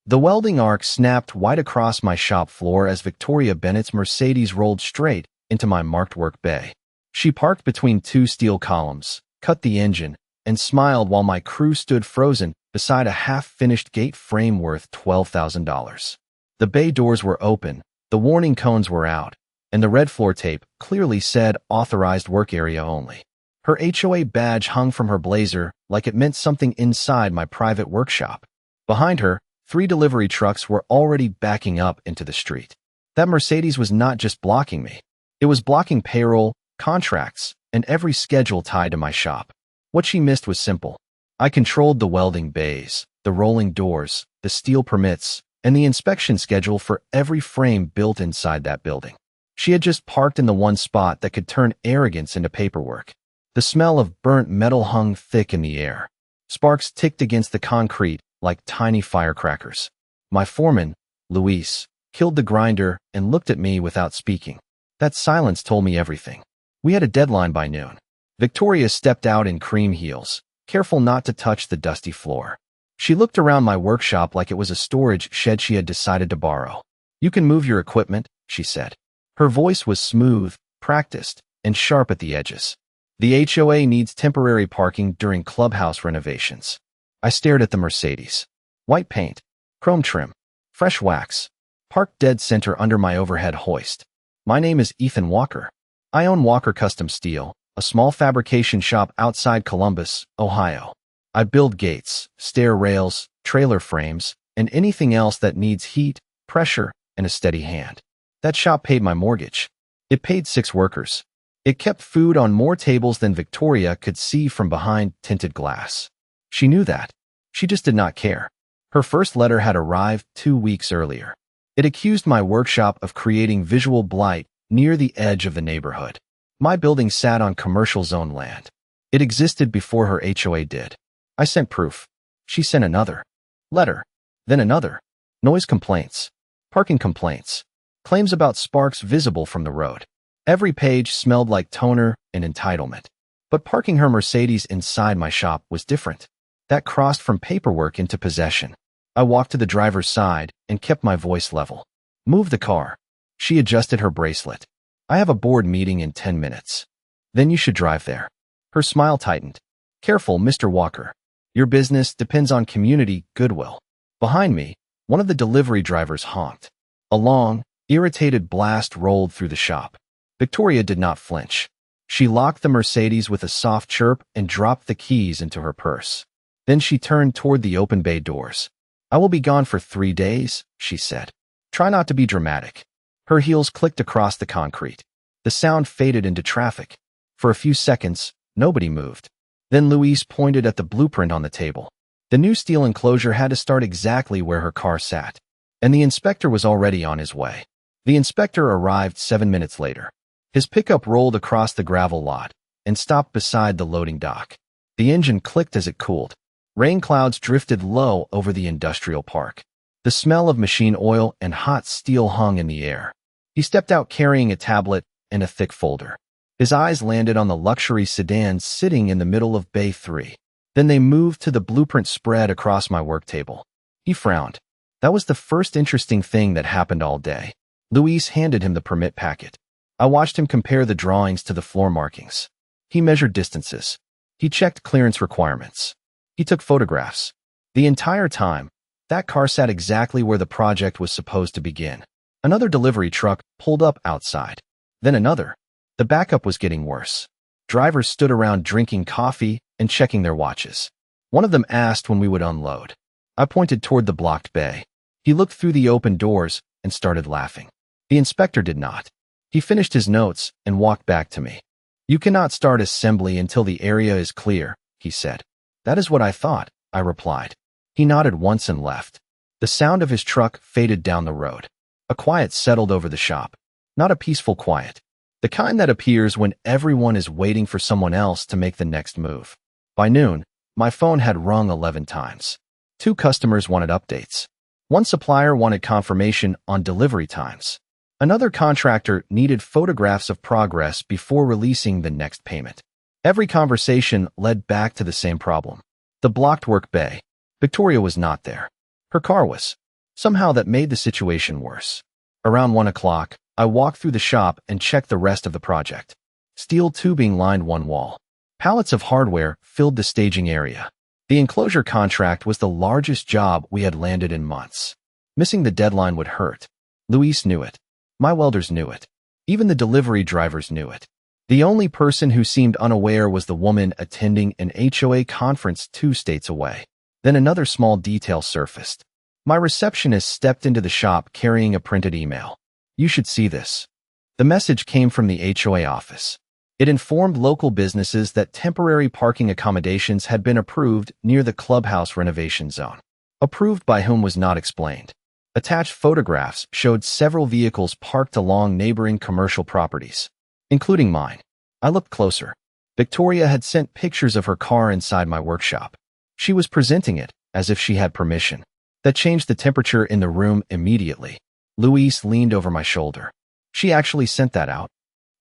The welding arc snapped wide across my shop floor as Victoria Bennett's Mercedes rolled straight into my marked work bay. She parked between two steel columns, cut the engine, and smiled while my crew stood frozen beside a half-finished gate frame worth $12,000. The bay doors were open, the warning cones were out, and the red floor tape clearly said authorized work area only. Her HOA badge hung from her blazer like it meant something inside my private workshop. Behind her, 3 delivery trucks were already backing up into the street. That Mercedes was not just blocking me. It was blocking payroll, contracts, and every schedule tied to my shop. What she missed was simple. I controlled the welding bays, the rolling doors, the steel permits, and the inspection schedule for every frame built inside that building. She had just parked in the one spot that could turn arrogance into paperwork. The smell of burnt metal hung thick in the air. Sparks ticked against the concrete like tiny firecrackers. My foreman, Luis, killed the grinder and looked at me without speaking. That silence told me everything. We had a deadline by noon. Victoria stepped out in cream heels, careful not to touch the dusty floor. She looked around my workshop like it was a storage shed she had decided to borrow. "You can move your equipment," she said. Her voice was smooth, practiced, and sharp at the edges. "The HOA needs temporary parking during clubhouse renovations." I stared at the Mercedes. White paint, chrome trim, fresh wax, parked dead center under my overhead hoist. My name is Ethan Walker. I own Walker Custom Steel, a small fabrication shop outside Columbus, Ohio. I build gates, stair rails, trailer frames, and anything else that needs heat, pressure, and a steady hand. That shop paid my mortgage. It paid 6 workers. It kept food on more tables than Victoria could see from behind tinted glass. She knew that. She just did not care. Her first letter had arrived 2 weeks earlier. It accused my workshop of creating visual blight near the edge of the neighborhood. My building sat on commercial zone land. It existed before her HOA did. I sent proof. She sent another letter, then another. Noise complaints, parking complaints, claims about sparks visible from the road. Every page smelled like toner and entitlement. But parking her Mercedes inside my shop was different. That crossed from paperwork into possession. I walked to the driver's side and kept my voice level. "Move the car." She adjusted her bracelet. "I have a board meeting in 10 minutes. Then you should drive there." Her smile tightened. "Careful, Mr. Walker. Your business depends on community goodwill." Behind me, one of the delivery drivers honked. A long, irritated blast rolled through the shop. Victoria did not flinch. She locked the Mercedes with a soft chirp and dropped the keys into her purse. Then she turned toward the open bay doors. "I will be gone for 3 days," she said. "Try not to be dramatic." Her heels clicked across the concrete. The sound faded into traffic. For a few seconds, nobody moved. Then Luis pointed at the blueprint on the table. The new steel enclosure had to start exactly where her car sat. And the inspector was already on his way. The inspector arrived 7 minutes later. His pickup rolled across the gravel lot and stopped beside the loading dock. The engine clicked as it cooled. Rain clouds drifted low over the industrial park. The smell of machine oil and hot steel hung in the air. He stepped out carrying a tablet and a thick folder. His eyes landed on the luxury sedan sitting in the middle of Bay 3. Then they moved to the blueprint spread across my work table. He frowned. That was the first interesting thing that happened all day. Luis handed him the permit packet. I watched him compare the drawings to the floor markings. He measured distances. He checked clearance requirements. He took photographs. The entire time, that car sat exactly where the project was supposed to begin. Another delivery truck pulled up outside. Then another. The backup was getting worse. Drivers stood around drinking coffee and checking their watches. One of them asked when we would unload. I pointed toward the blocked bay. He looked through the open doors and started laughing. The inspector did not. He finished his notes and walked back to me. "You cannot start assembly until the area is clear," he said. "That is what I thought," I replied. He nodded once and left. The sound of his truck faded down the road. A quiet settled over the shop. Not a peaceful quiet. The kind that appears when everyone is waiting for someone else to make the next move. By noon, my phone had rung 11 times. 2 customers wanted updates. One supplier wanted confirmation on delivery times. Another contractor needed photographs of progress before releasing the next payment. Every conversation led back to the same problem. The blocked work bay. Victoria was not there. Her car was. Somehow that made the situation worse. Around 1 o'clock, I walked through the shop and checked the rest of the project. Steel tubing lined one wall. Pallets of hardware filled the staging area. The enclosure contract was the largest job we had landed in months. Missing the deadline would hurt. Luis knew it. My welders knew it. Even the delivery drivers knew it. The only person who seemed unaware was the woman attending an HOA conference 2 states away. Then another small detail surfaced. My receptionist stepped into the shop carrying a printed email. "You should see this." The message came from the HOA office. It informed local businesses that temporary parking accommodations had been approved near the clubhouse renovation zone. Approved by whom was not explained. Attached photographs showed several vehicles parked along neighboring commercial properties, including mine. I looked closer. Victoria had sent pictures of her car inside my workshop. She was presenting it as if she had permission. That changed the temperature in the room immediately. Luis leaned over my shoulder. "She actually sent that out?"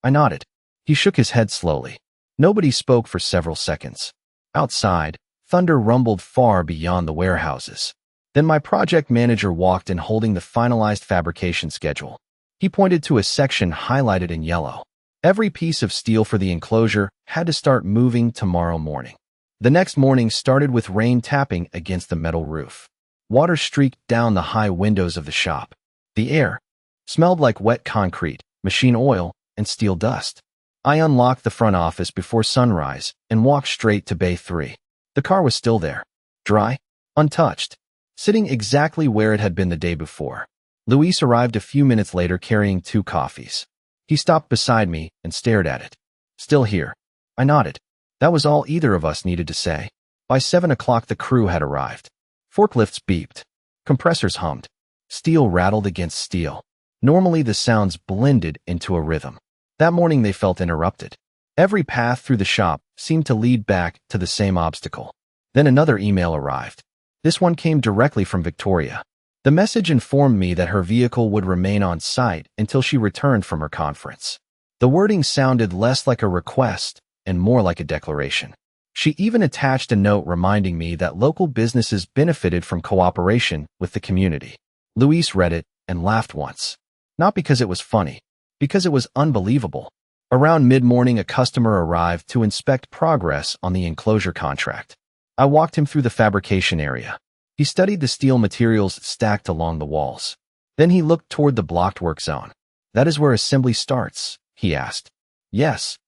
I nodded. He shook his head slowly. Nobody spoke for several seconds. Outside, thunder rumbled far beyond the warehouses. Then my project manager walked in holding the finalized fabrication schedule. He pointed to a section highlighted in yellow. Every piece of steel for the enclosure had to start moving tomorrow morning. The next morning started with rain tapping against the metal roof. Water streaked down the high windows of the shop. The air smelled like wet concrete, machine oil, and steel dust. I unlocked the front office before sunrise and walked straight to Bay 3. The car was still there, dry, untouched, sitting exactly where it had been the day before. Luis arrived a few minutes later carrying 2 coffees. He stopped beside me and stared at it. "Still here." I nodded. That was all either of us needed to say. By 7 o'clock the crew had arrived. Forklifts beeped. Compressors hummed. Steel rattled against steel. Normally the sounds blended into a rhythm. That morning they felt interrupted. Every path through the shop seemed to lead back to the same obstacle. Then another email arrived. This one came directly from Victoria. The message informed me that her vehicle would remain on site until she returned from her conference. The wording sounded less like a request and more like a declaration. She even attached a note reminding me that local businesses benefited from cooperation with the community. Luis read it and laughed once. Not because it was funny, because it was unbelievable. Around mid-morning, a customer arrived to inspect progress on the enclosure contract. I walked him through the fabrication area. He studied the steel materials stacked along the walls. Then he looked toward the blocked work zone. "That is where assembly starts?" he asked. "Yes."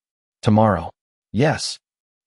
"Tomorrow?" "Yes."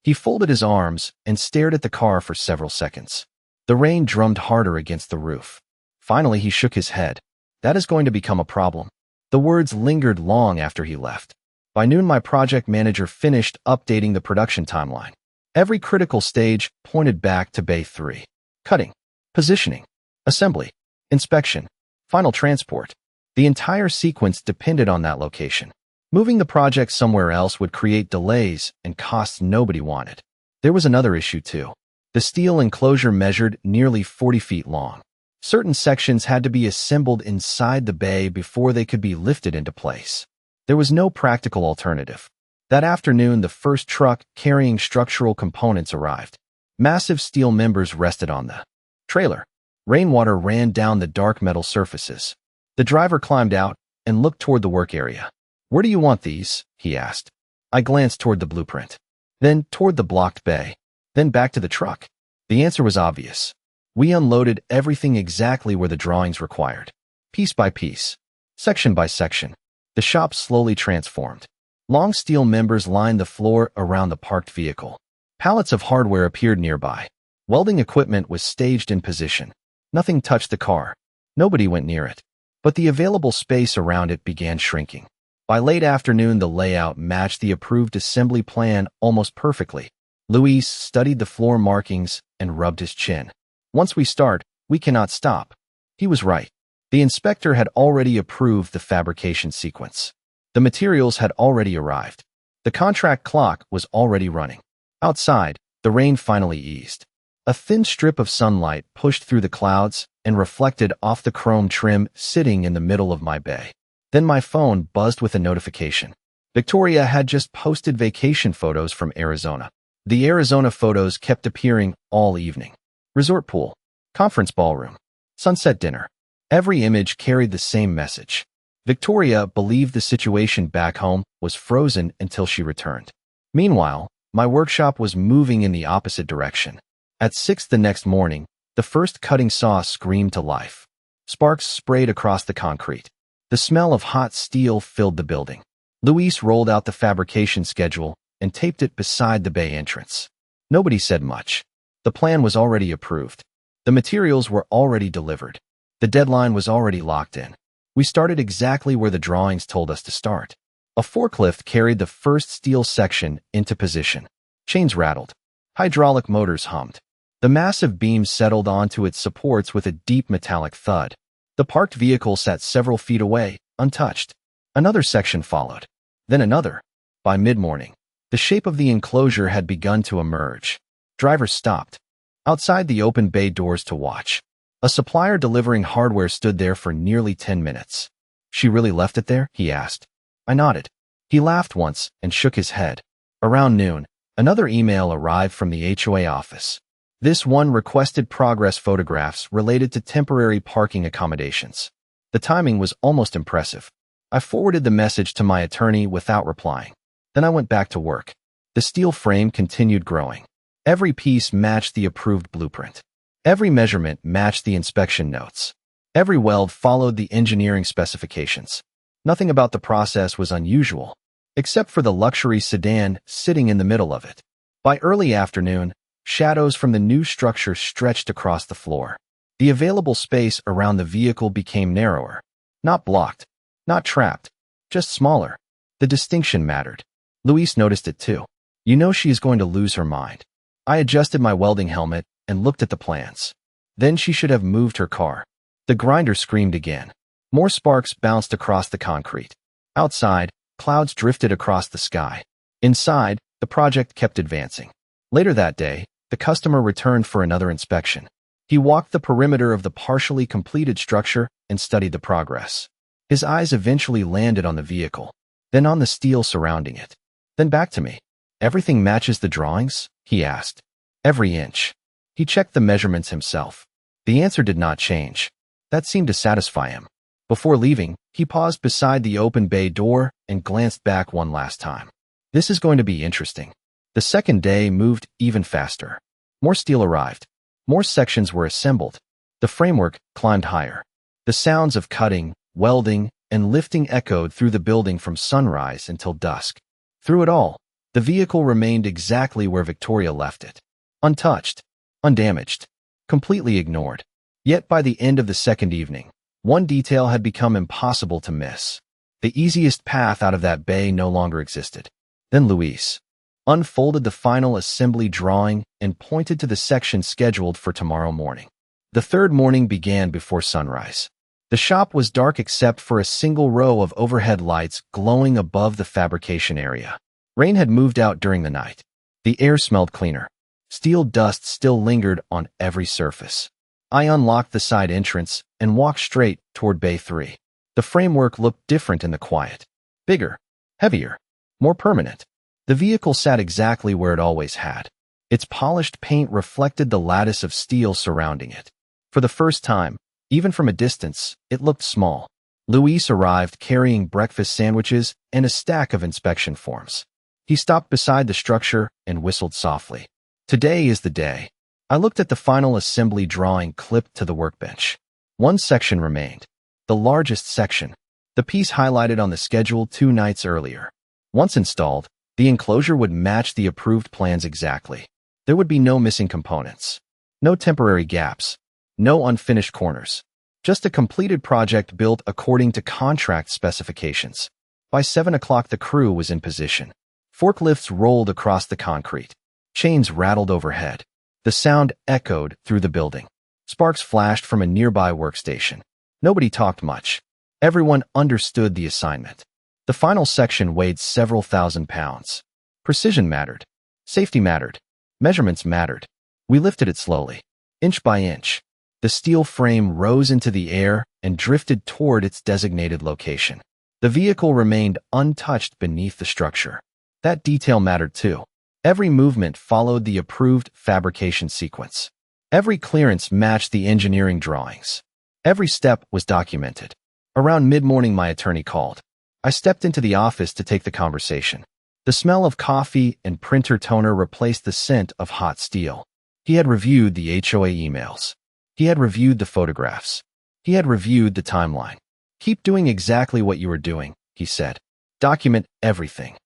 He folded his arms and stared at the car for several seconds. The rain drummed harder against the roof. Finally, he shook his head. "That is going to become a problem." The words lingered long after he left. By noon, my project manager finished updating the production timeline. Every critical stage pointed back to Bay 3. Cutting, positioning, assembly, inspection, final transport. The entire sequence depended on that location. Moving the project somewhere else would create delays and costs nobody wanted. There was another issue too. The steel enclosure measured nearly 40 feet long. Certain sections had to be assembled inside the bay before they could be lifted into place. There was no practical alternative. That afternoon, the first truck carrying structural components arrived. Massive steel members rested on the trailer. Rainwater ran down the dark metal surfaces. The driver climbed out and looked toward the work area. "Where do you want these?" he asked. I glanced toward the blueprint, then toward the blocked bay, then back to the truck. The answer was obvious. We unloaded everything exactly where the drawings required. Piece by piece, section by section, the shop slowly transformed. Long steel members lined the floor around the parked vehicle. Pallets of hardware appeared nearby. Welding equipment was staged in position. Nothing touched the car. Nobody went near it. But the available space around it began shrinking. By late afternoon, the layout matched the approved assembly plan almost perfectly. Luis studied the floor markings and rubbed his chin. "Once we start, we cannot stop." He was right. The inspector had already approved the fabrication sequence. The materials had already arrived. The contract clock was already running. Outside, the rain finally eased. A thin strip of sunlight pushed through the clouds and reflected off the chrome trim sitting in the middle of my bay. Then my phone buzzed with a notification. Victoria had just posted vacation photos from Arizona. The Arizona photos kept appearing all evening. Resort pool, conference ballroom, sunset dinner. Every image carried the same message. Victoria believed the situation back home was frozen until she returned. Meanwhile, my workshop was moving in the opposite direction. At 6 the next morning, the first cutting saw screamed to life. Sparks sprayed across the concrete. The smell of hot steel filled the building. Luis rolled out the fabrication schedule and taped it beside the bay entrance. Nobody said much. The plan was already approved. The materials were already delivered. The deadline was already locked in. We started exactly where the drawings told us to start. A forklift carried the first steel section into position. Chains rattled. Hydraulic motors hummed. The massive beam settled onto its supports with a deep metallic thud. The parked vehicle sat several feet away, untouched. Another section followed. Then another. By mid-morning, the shape of the enclosure had begun to emerge. Drivers stopped. Outside the open bay doors to watch. A supplier delivering hardware stood there for nearly 10 minutes. "She really left it there?" he asked. I nodded. He laughed once and shook his head. Around noon, another email arrived from the HOA office. This one requested progress photographs related to temporary parking accommodations. The timing was almost impressive. I forwarded the message to my attorney without replying. Then I went back to work. The steel frame continued growing. Every piece matched the approved blueprint. Every measurement matched the inspection notes. Every weld followed the engineering specifications. Nothing about the process was unusual, except for the luxury sedan sitting in the middle of it. By early afternoon, shadows from the new structure stretched across the floor. The available space around the vehicle became narrower. Not blocked, not trapped, just smaller. The distinction mattered. Luis noticed it too. "You know she is going to lose her mind." I adjusted my welding helmet and looked at the plans. Then she should have moved her car. The grinder screamed again. More sparks bounced across the concrete. Outside, clouds drifted across the sky. Inside, the project kept advancing. Later that day, the customer returned for another inspection. He walked the perimeter of the partially completed structure and studied the progress. His eyes eventually landed on the vehicle, then on the steel surrounding it. Then back to me. "Everything matches the drawings?" he asked. "Every inch." He checked the measurements himself. The answer did not change. That seemed to satisfy him. Before leaving, he paused beside the open bay door and glanced back one last time. "This is going to be interesting." The second day moved even faster. More steel arrived. More sections were assembled. The framework climbed higher. The sounds of cutting, welding, and lifting echoed through the building from sunrise until dusk. Through it all, the vehicle remained exactly where Victoria left it. Untouched, undamaged, completely ignored. Yet by the end of the second evening, one detail had become impossible to miss. The easiest path out of that bay no longer existed. Then Luis unfolded the final assembly drawing and pointed to the section scheduled for tomorrow morning. The third morning began before sunrise. The shop was dark except for a single row of overhead lights glowing above the fabrication area. Rain had moved out during the night. The air smelled cleaner. Steel dust still lingered on every surface. I unlocked the side entrance and walked straight toward Bay 3. The framework looked different in the quiet. Bigger, heavier, more permanent. The vehicle sat exactly where it always had. Its polished paint reflected the lattice of steel surrounding it. For the first time, even from a distance, it looked small. Luis arrived carrying breakfast sandwiches and a stack of inspection forms. He stopped beside the structure and whistled softly. "Today is the day." I looked at the final assembly drawing clipped to the workbench. One section remained. The largest section. The piece highlighted on the schedule 2 nights earlier. Once installed, the enclosure would match the approved plans exactly. There would be no missing components. No temporary gaps. No unfinished corners. Just a completed project built according to contract specifications. By 7 o'clock the crew was in position. Forklifts rolled across the concrete. Chains rattled overhead. The sound echoed through the building. Sparks flashed from a nearby workstation. Nobody talked much. Everyone understood the assignment. The final section weighed several thousand pounds. Precision mattered. Safety mattered. Measurements mattered. We lifted it slowly, inch by inch. The steel frame rose into the air and drifted toward its designated location. The vehicle remained untouched beneath the structure. That detail mattered too. Every movement followed the approved fabrication sequence. Every clearance matched the engineering drawings. Every step was documented. Around mid-morning, my attorney called. I stepped into the office to take the conversation. The smell of coffee and printer toner replaced the scent of hot steel. He had reviewed the HOA emails. He had reviewed the photographs. He had reviewed the timeline. "Keep doing exactly what you were doing," he said. "Document everything."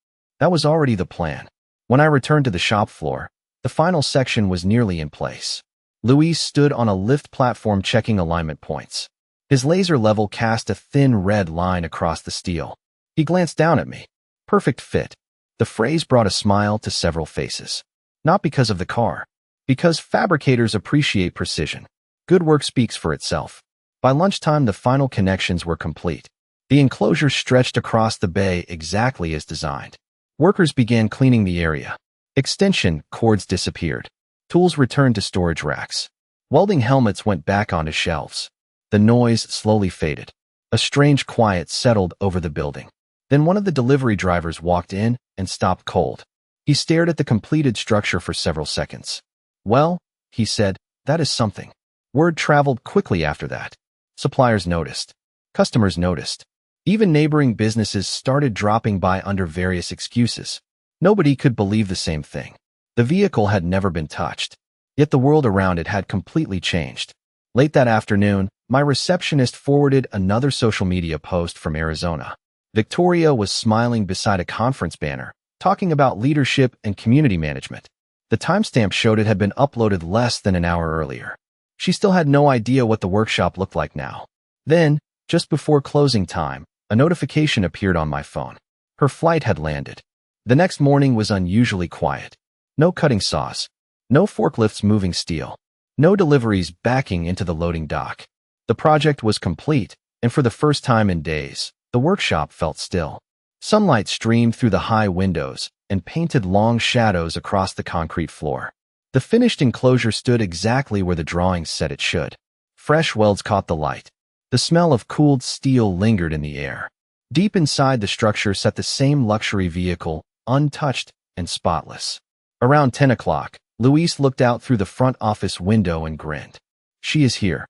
That was already the plan. When I returned to the shop floor, the final section was nearly in place. Luis stood on a lift platform checking alignment points. His laser level cast a thin red line across the steel. He glanced down at me. Perfect fit. The phrase brought a smile to several faces. Not because of the car. Because fabricators appreciate precision. Good work speaks for itself. By lunchtime, the final connections were complete. The enclosure stretched across the bay exactly as designed. Workers began cleaning the area. Extension cords disappeared. Tools returned to storage racks. Welding helmets went back onto shelves. The noise slowly faded. A strange quiet settled over the building. Then one of the delivery drivers walked in and stopped cold. He stared at the completed structure for several seconds. "Well," he said, "that is something." Word traveled quickly after that. Suppliers noticed. Customers noticed. Even neighboring businesses started dropping by under various excuses. Nobody could believe the same thing. The vehicle had never been touched. Yet the world around it had completely changed. Late that afternoon, my receptionist forwarded another social media post from Arizona. Victoria was smiling beside a conference banner, talking about leadership and community management. The timestamp showed it had been uploaded less than an hour earlier. She still had no idea what the workshop looked like now. Then, just before closing time, a notification appeared on my phone. Her flight had landed. The next morning was unusually quiet. No cutting saws. No forklifts moving steel. No deliveries backing into the loading dock. The project was complete, and for the first time in days, the workshop felt still. Sunlight streamed through the high windows and painted long shadows across the concrete floor. The finished enclosure stood exactly where the drawings said it should. Fresh welds caught the light. The smell of cooled steel lingered in the air. Deep inside the structure sat the same luxury vehicle, untouched and spotless. Around 10 o'clock, Luis looked out through the front office window and grinned. "She is here."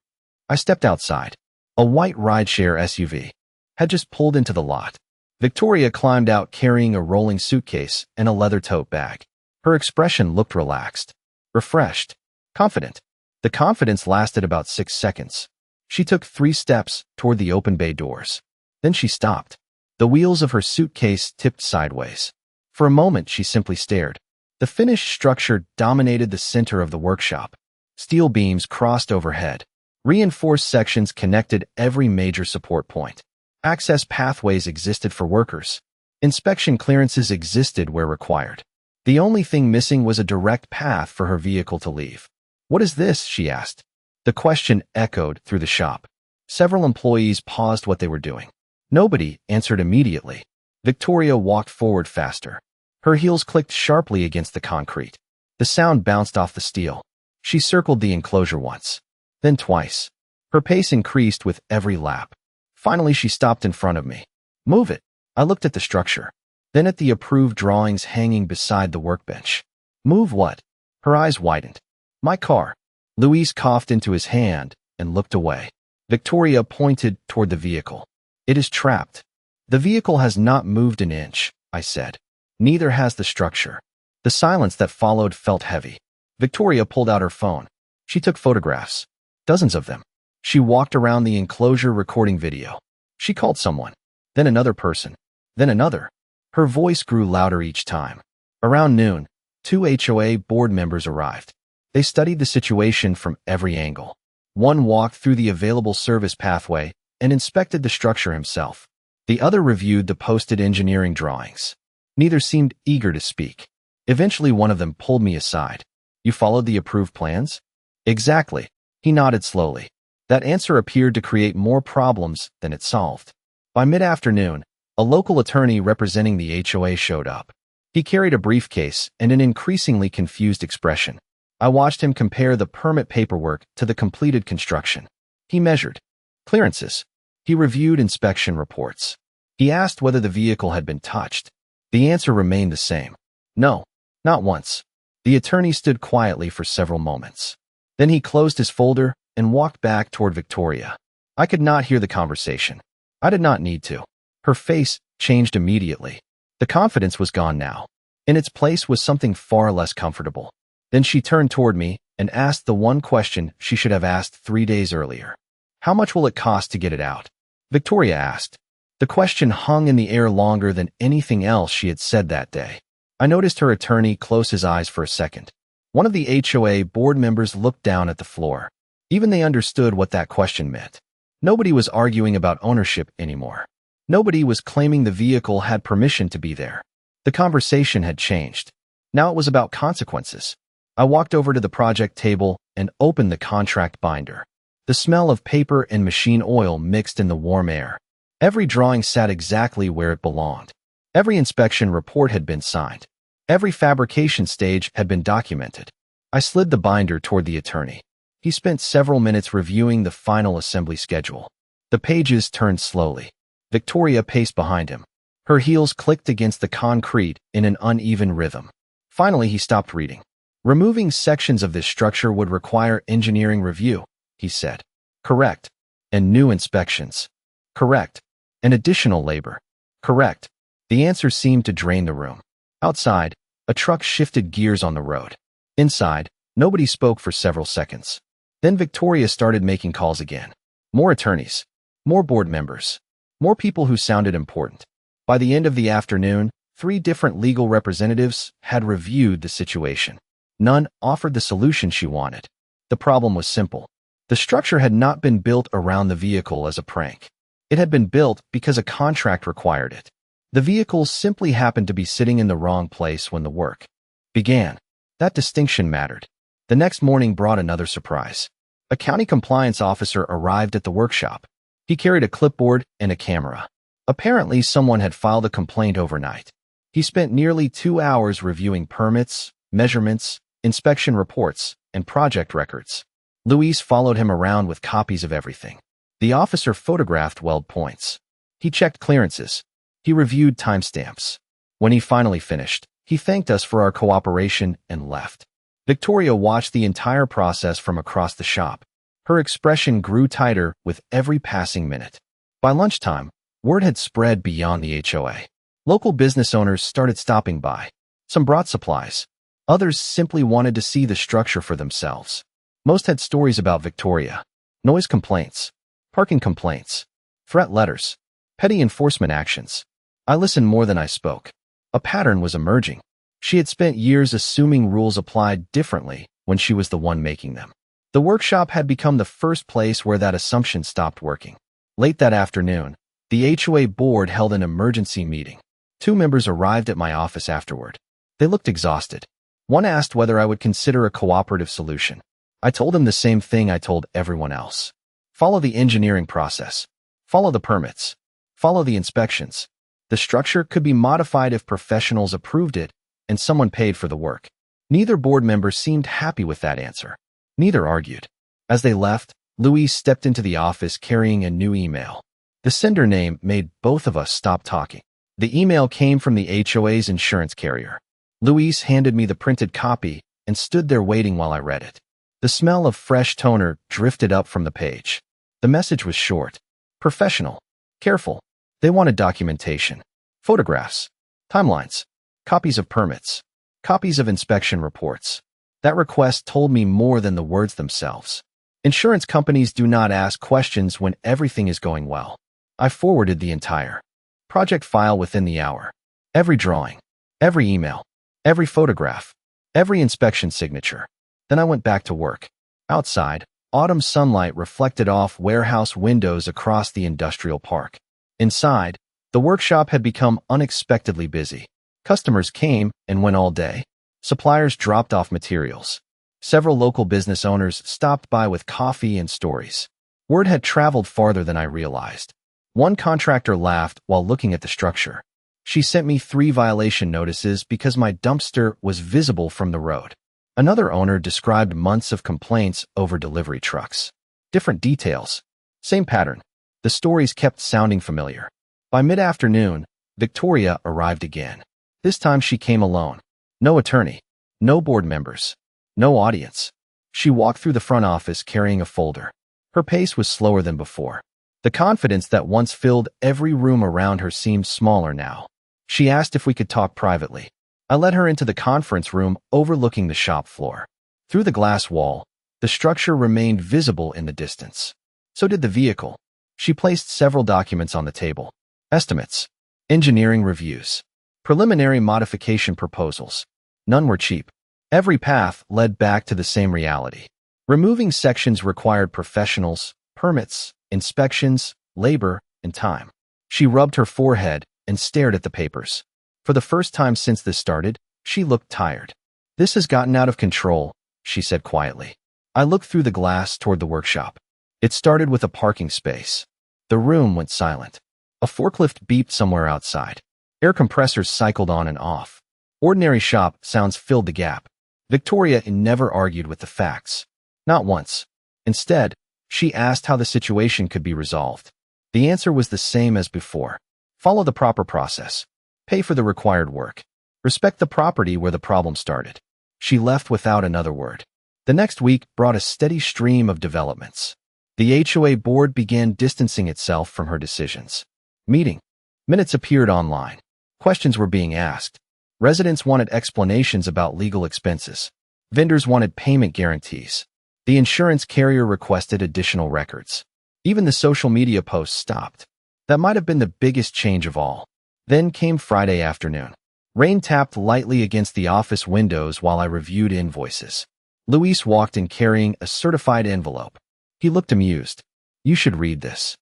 I stepped outside. A white rideshare SUV had just pulled into the lot. Victoria climbed out carrying a rolling suitcase and a leather tote bag. Her expression looked relaxed, refreshed, confident. The confidence lasted about 6 seconds. She took 3 steps toward the open bay doors. Then she stopped. The wheels of her suitcase tipped sideways. For a moment, she simply stared. The finished structure dominated the center of the workshop. Steel beams crossed overhead. Reinforced sections connected every major support point. Access pathways existed for workers. Inspection clearances existed where required. The only thing missing was a direct path for her vehicle to leave. "What is this?" she asked. The question echoed through the shop. Several employees paused what they were doing. Nobody answered immediately. Victoria walked forward faster. Her heels clicked sharply against the concrete. The sound bounced off the steel. She circled the enclosure once, then twice. Her pace increased with every lap. Finally, she stopped in front of me. "Move it." I looked at the structure, then at the approved drawings hanging beside the workbench. "Move what?" Her eyes widened. "My car." Luis coughed into his hand and looked away. Victoria pointed toward the vehicle. "It is trapped." "The vehicle has not moved an inch," I said. "Neither has the structure." The silence that followed felt heavy. Victoria pulled out her phone. She took photographs. Dozens of them. She walked around the enclosure recording video. She called someone, then another person, then another. Her voice grew louder each time. Around noon, 2 HOA board members arrived. They studied the situation from every angle. One walked through the available service pathway and inspected the structure himself. The other reviewed the posted engineering drawings. Neither seemed eager to speak. Eventually, one of them pulled me aside. "You followed the approved plans?" "Exactly." He nodded slowly. That answer appeared to create more problems than it solved. By mid-afternoon, a local attorney representing the HOA showed up. He carried a briefcase and an increasingly confused expression. I watched him compare the permit paperwork to the completed construction. He measured clearances. He reviewed inspection reports. He asked whether the vehicle had been touched. The answer remained the same. No, not once. The attorney stood quietly for several moments. Then he closed his folder and walked back toward Victoria. I could not hear the conversation. I did not need to. Her face changed immediately. The confidence was gone now. In its place was something far less comfortable. Then she turned toward me and asked the one question she should have asked 3 days earlier. How much will it cost to get it out? Victoria asked. The question hung in the air longer than anything else she had said that day. I noticed her attorney close his eyes for a second. One of the HOA board members looked down at the floor. Even they understood what that question meant. Nobody was arguing about ownership anymore. Nobody was claiming the vehicle had permission to be there. The conversation had changed. Now it was about consequences. I walked over to the project table and opened the contract binder. The smell of paper and machine oil mixed in the warm air. Every drawing sat exactly where it belonged. Every inspection report had been signed. Every fabrication stage had been documented. I slid the binder toward the attorney. He spent several minutes reviewing the final assembly schedule. The pages turned slowly. Victoria paced behind him. Her heels clicked against the concrete in an uneven rhythm. Finally, he stopped reading. Removing sections of this structure would require engineering review, he said. Correct. And new inspections. Correct. And additional labor. Correct. The answer seemed to drain the room. Outside, a truck shifted gears on the road. Inside, nobody spoke for several seconds. Then Victoria started making calls again. More attorneys. More board members. More people who sounded important. By the end of the afternoon, 3 different legal representatives had reviewed the situation. None offered the solution she wanted. The problem was simple. The structure had not been built around the vehicle as a prank. It had been built because a contract required it. The vehicle simply happened to be sitting in the wrong place when the work began. That distinction mattered. The next morning brought another surprise. A county compliance officer arrived at the workshop. He carried a clipboard and a camera. Apparently, someone had filed a complaint overnight. He spent nearly 2 hours reviewing permits, measurements, inspection reports, and project records. Luis followed him around with copies of everything. The officer photographed weld points. He checked clearances. He reviewed timestamps. When he finally finished, he thanked us for our cooperation and left. Victoria watched the entire process from across the shop. Her expression grew tighter with every passing minute. By lunchtime, word had spread beyond the HOA. Local business owners started stopping by. Some brought supplies. Others simply wanted to see the structure for themselves. Most had stories about Victoria. Noise complaints, parking complaints, threat letters, petty enforcement actions. I listened more than I spoke. A pattern was emerging. She had spent years assuming rules applied differently when she was the one making them. The workshop had become the first place where that assumption stopped working. Late that afternoon, the HOA board held an emergency meeting. 2 members arrived at my office afterward. They looked exhausted. One asked whether I would consider a cooperative solution. I told him the same thing I told everyone else. Follow the engineering process. Follow the permits. Follow the inspections. The structure could be modified if professionals approved it and someone paid for the work. Neither board member seemed happy with that answer. Neither argued. As they left, Luis stepped into the office carrying a new email. The sender name made both of us stop talking. The email came from the HOA's insurance carrier. Luis handed me the printed copy and stood there waiting while I read it. The smell of fresh toner drifted up from the page. The message was short, professional, careful. They wanted documentation, photographs, timelines, copies of permits, copies of inspection reports. That request told me more than the words themselves. Insurance companies do not ask questions when everything is going well. I forwarded the entire project file within the hour. Every drawing, every email, every photograph, every inspection signature. Then I went back to work. Outside, autumn sunlight reflected off warehouse windows across the industrial park. Inside, the workshop had become unexpectedly busy. Customers came and went all day. Suppliers dropped off materials. Several local business owners stopped by with coffee and stories. Word had traveled farther than I realized. One contractor laughed while looking at the structure. She sent me 3 violation notices because my dumpster was visible from the road. Another owner described months of complaints over delivery trucks. Different details. Same pattern. The stories kept sounding familiar. By mid-afternoon, Victoria arrived again. This time she came alone. No attorney. No board members. No audience. She walked through the front office carrying a folder. Her pace was slower than before. The confidence that once filled every room around her seemed smaller now. She asked if we could talk privately. I led her into the conference room overlooking the shop floor. Through the glass wall, the structure remained visible in the distance. So did the vehicle. She placed several documents on the table. Estimates, engineering reviews, preliminary modification proposals. None were cheap. Every path led back to the same reality. Removing sections required professionals, permits, inspections, labor, and time. She rubbed her forehead and stared at the papers. For the first time since this started, she looked tired. "This has gotten out of control," she said quietly. I looked through the glass toward the workshop. It started with a parking space. The room went silent. A forklift beeped somewhere outside. Air compressors cycled on and off. Ordinary shop sounds filled the gap. Victoria never argued with the facts. Not once. Instead, she asked how the situation could be resolved. The answer was the same as before. Follow the proper process. Pay for the required work. Respect the property where the problem started. She left without another word. The next week brought a steady stream of developments. The HOA board began distancing itself from her decisions. Meeting minutes appeared online. Questions were being asked. Residents wanted explanations about legal expenses. Vendors wanted payment guarantees. The insurance carrier requested additional records. Even the social media posts stopped. That might have been the biggest change of all. Then came Friday afternoon. Rain tapped lightly against the office windows while I reviewed invoices. Luis walked in carrying a certified envelope. He looked amused. "You should read this."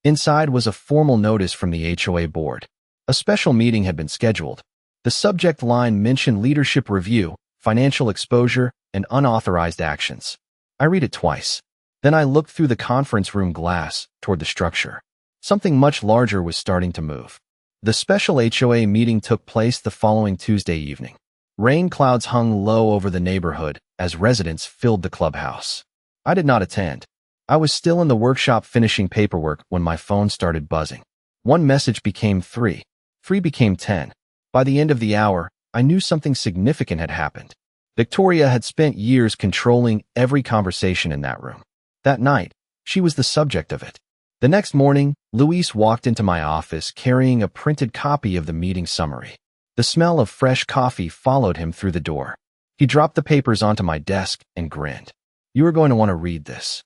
Inside was a formal notice from the HOA board. A special meeting had been scheduled. The subject line mentioned leadership review, financial exposure, and unauthorized actions. I read it twice. Then I looked through the conference room glass toward the structure. Something much larger was starting to move. The special HOA meeting took place the following Tuesday evening. Rain clouds hung low over the neighborhood as residents filled the clubhouse. I did not attend. I was still in the workshop finishing paperwork when my phone started buzzing. One message became 3. 3 became 10. By the end of the hour, I knew something significant had happened. Victoria had spent years controlling every conversation in that room. That night, she was the subject of it. The next morning, Luis walked into my office carrying a printed copy of the meeting summary. The smell of fresh coffee followed him through the door. He dropped the papers onto my desk and grinned. "You are going to want to read this."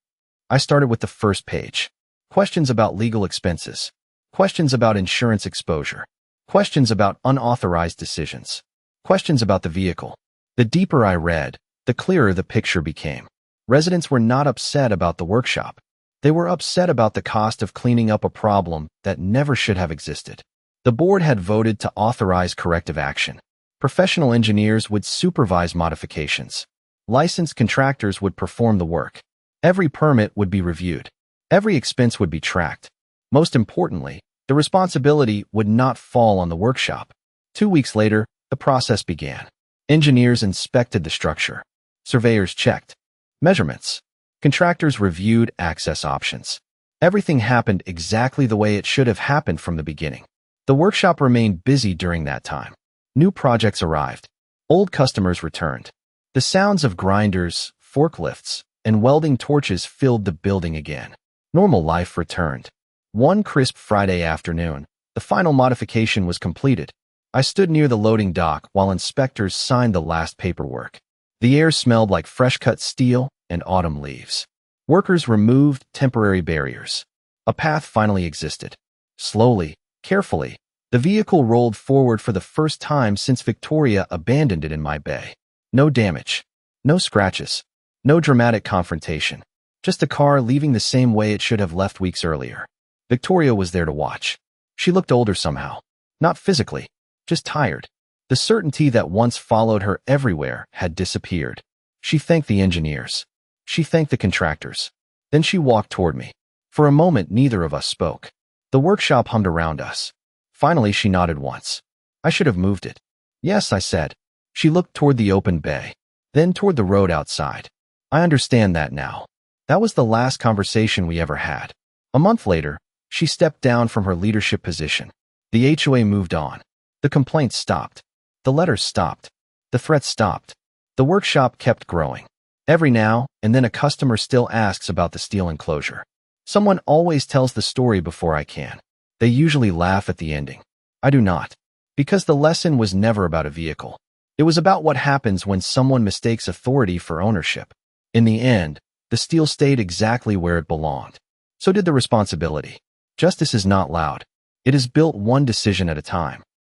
I started with the first page. Questions about legal expenses. Questions about insurance exposure. Questions about unauthorized decisions. Questions about the vehicle. The deeper I read, the clearer the picture became. Residents were not upset about the workshop. They were upset about the cost of cleaning up a problem that never should have existed. The board had voted to authorize corrective action. Professional engineers would supervise modifications. Licensed contractors would perform the work. Every permit would be reviewed. Every expense would be tracked. Most importantly, the responsibility would not fall on the workshop. 2 weeks later, the process began. Engineers inspected the structure. Surveyors checked measurements. Contractors reviewed access options. Everything happened exactly the way it should have happened from the beginning. The workshop remained busy during that time. New projects arrived. Old customers returned. The sounds of grinders, forklifts, and welding torches filled the building again. Normal life returned. One crisp Friday afternoon, the final modification was completed. I stood near the loading dock while inspectors signed the last paperwork. The air smelled like fresh-cut steel and autumn leaves. Workers removed temporary barriers. A path finally existed. Slowly, carefully, the vehicle rolled forward for the first time since Victoria abandoned it in my bay. No damage. No scratches. No dramatic confrontation. Just a car leaving the same way it should have left weeks earlier. Victoria was there to watch. She looked older somehow. Not physically, just tired. The certainty that once followed her everywhere had disappeared. She thanked the engineers. She thanked the contractors. Then she walked toward me. For a moment, neither of us spoke. The workshop hummed around us. Finally, she nodded once. I should have moved it. Yes, I said. She looked toward the open bay, then toward the road outside. I understand that now. That was the last conversation we ever had. A month later, she stepped down from her leadership position. The HOA moved on. The complaints stopped. The letters stopped. The threats stopped. The workshop kept growing. Every now and then a customer still asks about the steel enclosure. Someone always tells the story before I can. They usually laugh at the ending. I do not. Because the lesson was never about a vehicle. It was about what happens when someone mistakes authority for ownership. In the end, the steel stayed exactly where it belonged. So did the responsibility. Justice is not loud. It is built one decision at a time.